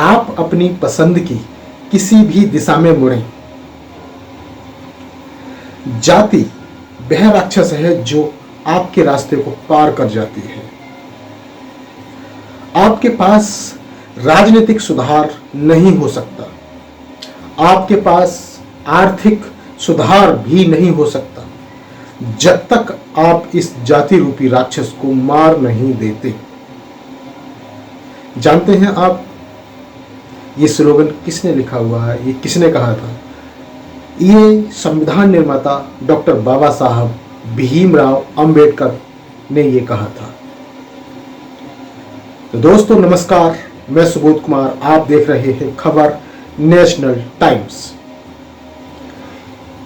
आप अपनी पसंद की किसी भी दिशा में मुड़ें, जाति वह राक्षस है जो आपके रास्ते को पार कर जाती है। आपके पास राजनीतिक सुधार नहीं हो सकता, आपके पास आर्थिक सुधार भी नहीं हो सकता जब तक आप इस जाति रूपी राक्षस को मार नहीं देते। जानते हैं आप ये स्लोगन किसने लिखा हुआ है, ये किसने कहा था? ये संविधान निर्माता डॉक्टर बाबा साहब भीमराव अंबेडकर ने ये कहा था। तो दोस्तों नमस्कार, मैं सुबोध कुमार, आप देख रहे हैं खबर नेशनल टाइम्स।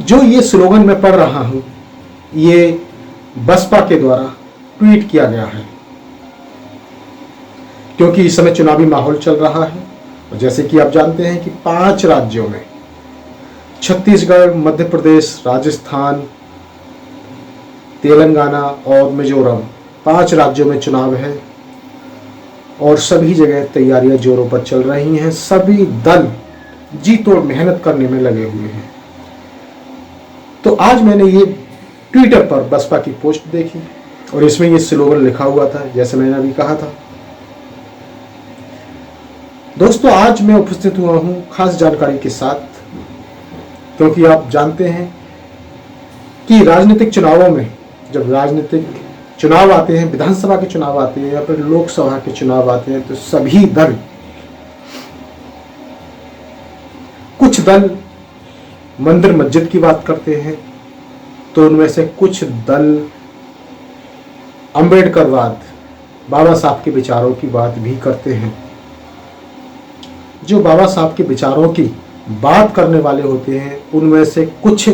जो ये स्लोगन मैं पढ़ रहा हूं, ये बसपा के द्वारा ट्वीट किया गया है, क्योंकि इस समय चुनावी माहौल चल रहा है। और जैसे कि आप जानते हैं कि 5 राज्यों में, छत्तीसगढ़, मध्य प्रदेश, राजस्थान, तेलंगाना और मिजोरम, 5 राज्यों में चुनाव है और सभी जगह तैयारियां जोरों पर चल रही हैं। सभी दल जी तोड़ मेहनत करने में लगे हुए हैं। तो आज मैंने ये ट्विटर पर बसपा की पोस्ट देखी और इसमें ये स्लोगन लिखा हुआ था, जैसे मैंने अभी कहा था। दोस्तों आज मैं उपस्थित हुआ हूं खास जानकारी के साथ, क्योंकि आप जानते हैं कि राजनीतिक चुनावों में, जब राजनीतिक चुनाव आते हैं, विधानसभा के चुनाव आते हैं या फिर लोकसभा के चुनाव आते हैं, तो सभी दल, कुछ दल मंदिर मस्जिद की बात करते हैं, तो उनमें से कुछ दल अंबेडकरवाद, बाबा साहब के विचारों की बात भी करते हैं। जो बाबा साहब के विचारों की बात करने वाले होते हैं, उनमें से कुछ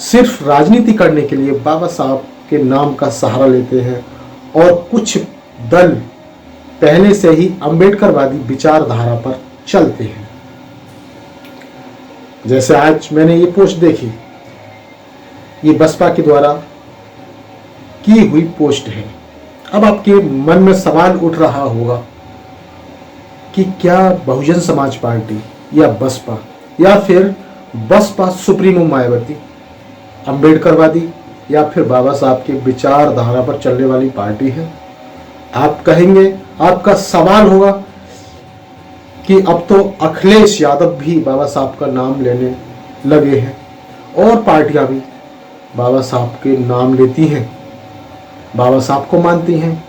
सिर्फ राजनीति करने के लिए बाबा साहब के नाम का सहारा लेते हैं और कुछ दल पहले से ही अंबेडकरवादी विचारधारा पर चलते हैं। जैसे आज मैंने ये पोस्ट देखी, ये बसपा के द्वारा की हुई पोस्ट है। अब आपके मन में सवाल उठ रहा होगा कि क्या बहुजन समाज पार्टी या बसपा या फिर बसपा सुप्रीमो मायावती अंबेडकरवादी या फिर बाबा साहब के विचारधारा पर चलने वाली पार्टी है? आप कहेंगे, आपका सवाल होगा कि अब तो अखिलेश यादव भी बाबा साहब का नाम लेने लगे हैं और पार्टियां भी बाबा साहब के नाम लेती हैं, बाबा साहब को मानती हैं,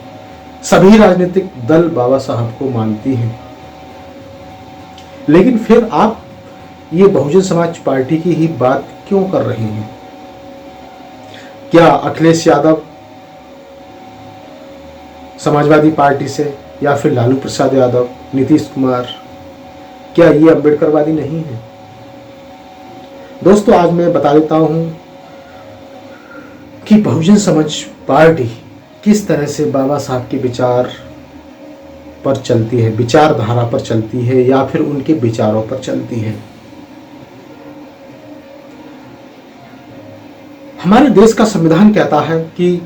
सभी राजनीतिक दल बाबा साहब को मानती हैं। लेकिन फिर आप ये बहुजन समाज पार्टी की ही बात क्यों कर रहे हैं? क्या अखिलेश यादव समाजवादी पार्टी से या फिर लालू प्रसाद यादव, नीतीश कुमार, क्या ये अंबेडकरवादी नहीं है? दोस्तों आज मैं बता देता हूं कि बहुजन समाज पार्टी किस तरह से बाबा साहब के विचार पर चलती है, विचारधारा पर चलती है या फिर उनके विचारों पर चलती है। हमारे देश का संविधान कहता है कि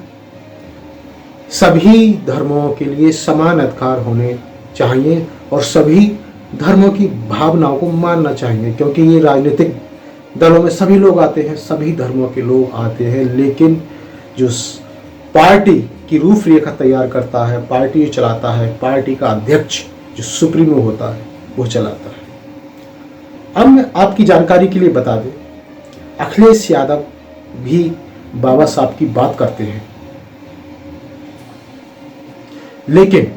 सभी धर्मों के लिए समान अधिकार होने चाहिए और सभी धर्मों की भावनाओं को मानना चाहिए, क्योंकि ये राजनीतिक दलों में सभी लोग आते हैं, सभी धर्मों के लोग आते हैं, लेकिन जो पार्टी की रूपरेखा तैयार करता है, पार्टी चलाता है, पार्टी का अध्यक्ष जो सुप्रीमो होता है वो चलाता है। अब मैं आपकी जानकारी के लिए बता दें, अखिलेश यादव भी बाबा साहब की बात करते हैं, लेकिन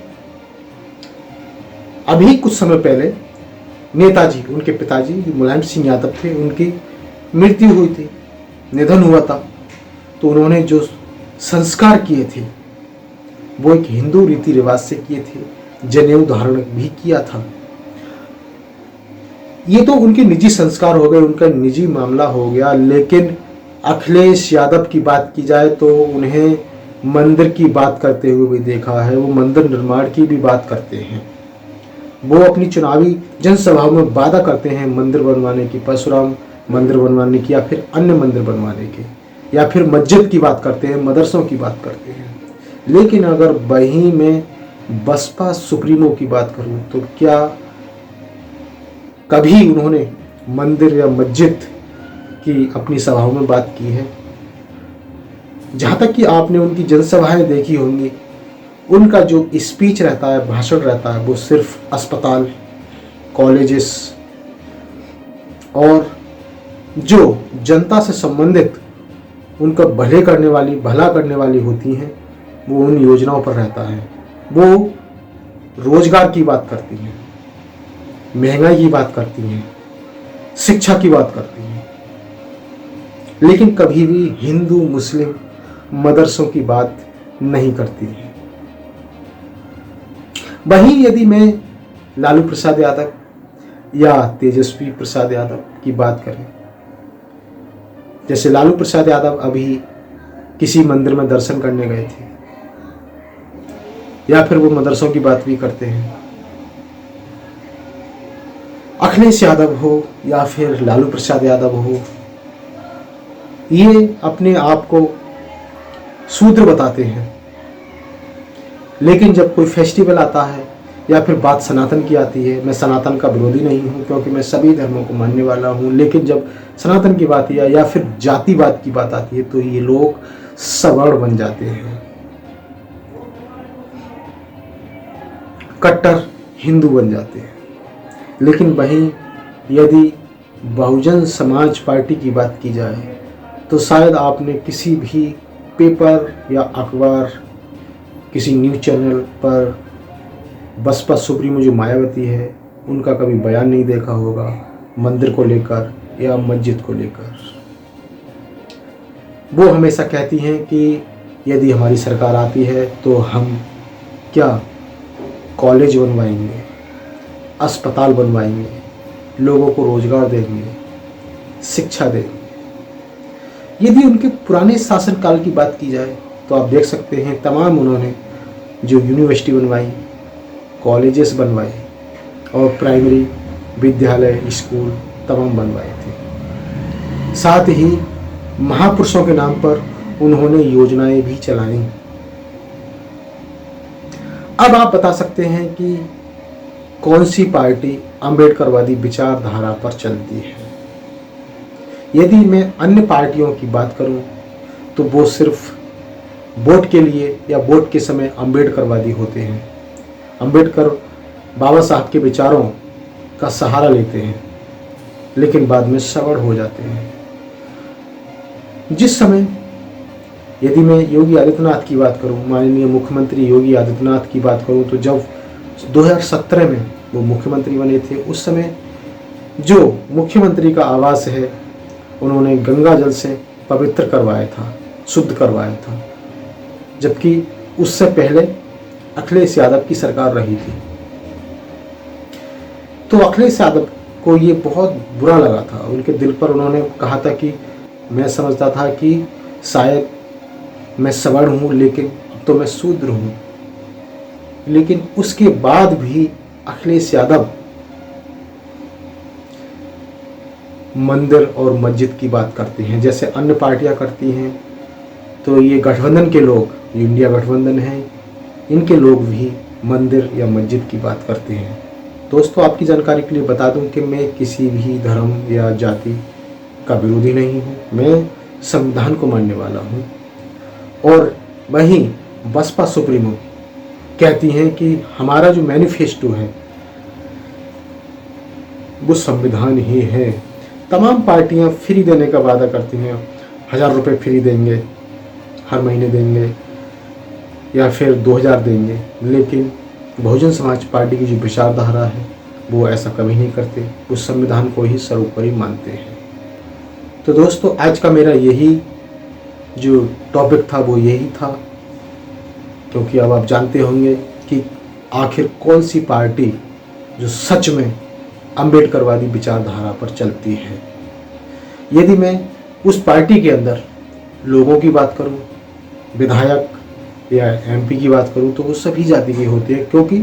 अभी कुछ समय पहले नेताजी, उनके पिताजी मुलायम सिंह यादव थे, उनकी मृत्यु हुई थी, निधन हुआ था। तो उन्होंने जो संस्कार किए थे वो एक हिंदू रीति रिवाज से किए थे, जनेऊ धारण भी किया था। ये तो उनके निजी संस्कार हो गए, उनका निजी मामला हो गया। लेकिन अखिलेश यादव की बात की जाए तो उन्हें मंदिर की बात करते हुए भी देखा है, वो मंदिर निर्माण की भी बात करते हैं। वो अपनी चुनावी जनसभाओं में वादा करते हैं मंदिर बनवाने की, परशुराम मंदिर बनवाने की या फिर अन्य मंदिर बनवाने की, या फिर मस्जिद की बात करते हैं, मदरसों की बात करते हैं। लेकिन अगर वहीं में बसपा सुप्रीमो की बात करूं तो क्या कभी उन्होंने मंदिर या मस्जिद की अपनी सभाओं में बात की है? जहाँ तक कि आपने उनकी जनसभाएं देखी होंगी, उनका जो स्पीच रहता है, भाषण रहता है, वो सिर्फ अस्पताल, कॉलेजेस और जो जनता से संबंधित उनका भला करने वाली होती हैं, वो उन योजनाओं पर रहता है। वो रोजगार की बात करती हैं, महंगाई की बात करती हैं, शिक्षा की बात करती हैं, लेकिन कभी भी हिंदू मुस्लिम मदरसों की बात नहीं करती है। वहीं यदि मैं लालू प्रसाद यादव या तेजस्वी प्रसाद यादव की बात करें, जैसे लालू प्रसाद यादव अभी किसी मंदिर में दर्शन करने गए थे, या फिर वो मदरसों की बात भी करते हैं। अखिलेश यादव हो या फिर लालू प्रसाद यादव हो, ये अपने आप को शूद्र बताते हैं, लेकिन जब कोई फेस्टिवल आता है या फिर बात सनातन की आती है, मैं सनातन का विरोधी नहीं हूँ क्योंकि मैं सभी धर्मों को मानने वाला हूँ, लेकिन जब सनातन की बात या फिर जातिवाद की बात आती है तो ये लोग सवर्ण बन जाते हैं, कट्टर हिंदू बन जाते हैं। लेकिन वहीं यदि बहुजन समाज पार्टी की बात की जाए तो शायद आपने किसी भी पेपर या अखबार, किसी न्यूज़ चैनल पर बसपा सुप्रीमो जो मायावती है, उनका कभी बयान नहीं देखा होगा मंदिर को लेकर या मस्जिद को लेकर। वो हमेशा कहती हैं कि यदि हमारी सरकार आती है तो हम क्या कॉलेज बनवाएंगे, अस्पताल बनवाएंगे, लोगों को रोजगार देंगे, शिक्षा देंगे। यदि उनके पुराने शासनकाल की बात की जाए तो आप देख सकते हैं तमाम उन्होंने जो यूनिवर्सिटी बनवाई, कॉलेजेस बनवाए और प्राइमरी विद्यालय, स्कूल तमाम बनवाए थे। साथ ही महापुरुषों के नाम पर उन्होंने योजनाएं भी चलाई। अब आप बता सकते हैं कि कौन सी पार्टी अंबेडकरवादी विचारधारा पर चलती है। यदि मैं अन्य पार्टियों की बात करूं तो वो सिर्फ वोट के लिए या वोट के समय अंबेडकरवादी होते हैं। अंबेडकर बाबा साहब के विचारों का सहारा लेते हैं, लेकिन बाद में सवर्ण हो जाते हैं। जिस समय यदि मैं योगी आदित्यनाथ की बात करूं, माननीय मुख्यमंत्री योगी आदित्यनाथ की बात करूं, तो जब 2017 में वो मुख्यमंत्री बने थे, उस समय जो मुख्यमंत्री का आवास है उन्होंने गंगा जल से पवित्र करवाया था, शुद्ध करवाया था, जबकि उससे पहले अखिलेश यादव की सरकार रही थी। तो अखिलेश यादव को ये बहुत बुरा लगा था, उनके दिल पर उन्होंने कहा था कि मैं समझता था कि शायद मैं सवर्ण हूँ, लेकिन अब तो मैं शूद्र हूँ। लेकिन उसके बाद भी अखिलेश यादव मंदिर और मस्जिद की बात करते हैं जैसे अन्य पार्टियां करती हैं। तो ये गठबंधन के लोग, ये इंडिया गठबंधन है, इनके लोग भी मंदिर या मस्जिद की बात करते हैं। दोस्तों, आपकी जानकारी के लिए बता दूं कि मैं किसी भी धर्म या जाति का विरोधी नहीं हूं, मैं संविधान को मानने वाला हूं। और वहीं बसपा सुप्रीमो कहती हैं कि हमारा जो मैनिफेस्टो है वो संविधान ही है। तमाम पार्टियां फ्री देने का वादा करती हैं, 1000 रुपये फ्री देंगे, हर महीने देंगे या फिर 2000 देंगे, लेकिन बहुजन समाज पार्टी की जो विचारधारा है वो ऐसा कभी नहीं करते, वो संविधान को ही सर्वोपरि मानते हैं। तो दोस्तों, आज का मेरा यही जो टॉपिक था वो यही था, क्योंकि अब आप जानते होंगे कि आखिर कौन सी पार्टी जो सच में अंबेडकरवादी विचारधारा पर चलती है। यदि मैं उस पार्टी के अंदर लोगों की बात करूं, विधायक या एमपी की बात करूं, तो वो सभी जाति के होते हैं, क्योंकि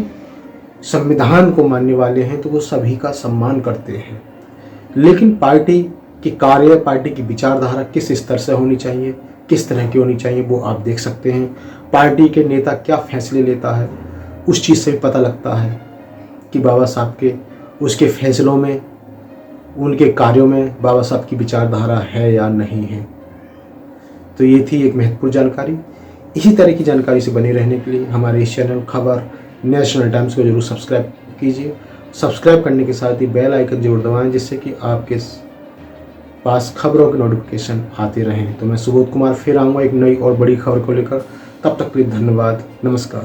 संविधान को मानने वाले हैं तो वो सभी का सम्मान करते हैं। लेकिन पार्टी की कार्य, पार्टी की विचारधारा किस स्तर से होनी चाहिए, किस तरह की होनी चाहिए, वो आप देख सकते हैं। पार्टी के नेता क्या फैसले लेता है, उस चीज़ से भी पता लगता है कि बाबा साहब के उसके फैसलों में उनके कार्यों में बाबा साहब की विचारधारा है या नहीं है। तो ये थी एक महत्वपूर्ण जानकारी। इसी तरह की जानकारी से बने रहने के लिए हमारे इस चैनल खबर नेशनल टाइम्स को जरूर सब्सक्राइब कीजिए। सब्सक्राइब करने के साथ ही बेल आइकन जरूर दबाएं, जिससे कि आपके पास खबरों के नोटिफिकेशन आते रहें। तो मैं सुबोध कुमार फिर आऊँगा एक नई और बड़ी खबर को लेकर। तब तक के लिए धन्यवाद, नमस्कार।